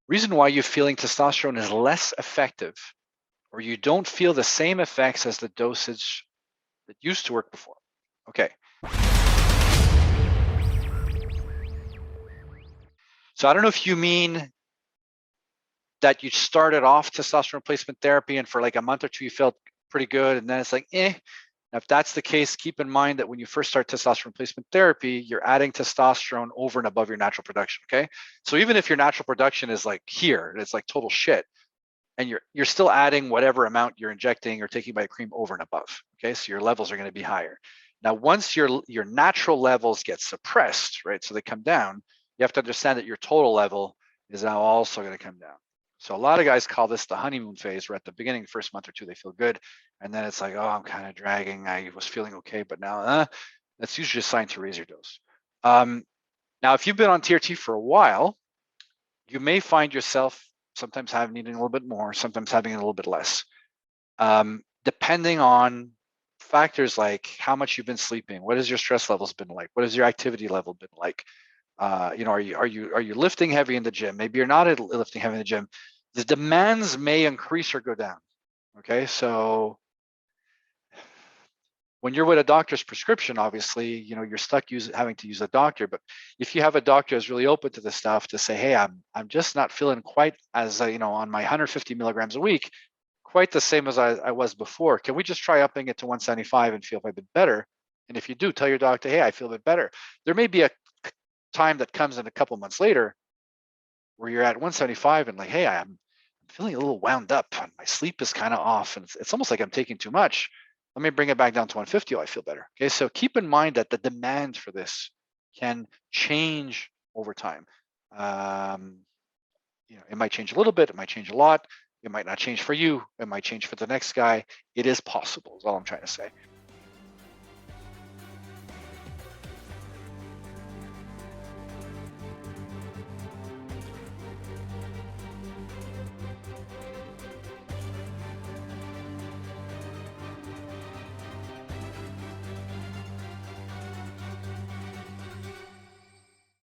Reason why you're feeling testosterone is less effective, or you don't feel the same effects as the dosage that used to work before. Okay. So I don't know if you mean that you started off testosterone replacement therapy and for like a month or two you felt pretty good, and then it's like, eh. Now, if that's the case, keep in mind that when you first start testosterone replacement therapy, you're adding testosterone over and above your natural production, okay? So even if your natural production is like here, it's like total shit, and you're still adding whatever amount you're injecting or taking by a cream over and above, okay? So your levels are going to be higher. Now, once your natural levels get suppressed, right, so they come down, you have to understand that your total level is now also going to come down. So a lot of guys call this the honeymoon phase, where at the beginning, the first month or two, they feel good. And then it's like, oh, I'm kind of dragging. I was feeling okay, but now that's usually a sign to raise your dose. Now, if you've been on TRT for a while, you may find yourself sometimes needing a little bit more, sometimes having a little bit less, depending on factors like how much you've been sleeping, what has your stress levels been like, what has your activity level been like. Are you lifting heavy in the gym? Maybe you're not lifting heavy in the gym. The demands may increase or go down. Okay, so when you're with a doctor's prescription, obviously, you're stuck having to use a doctor. But if you have a doctor who's really open to this stuff, to say, hey, I'm just not feeling quite as on my 150 milligrams a week, quite the same as I was before. Can we just try upping it to 175 and feel a bit better? And if you do, tell your doctor, hey, I feel a bit better. There may be a time that comes in a couple months later where you're at 175 and like, hey, I'm feeling a little wound up and my sleep is kind of off and it's almost like I'm taking too much. Let me bring it back down to 150. Oh, I feel better. Okay, so keep in mind that the demand for this can change over time. It might change a little bit. It might change a lot. It might not change for you. It might change for the next guy. It is possible, is all I'm trying to say.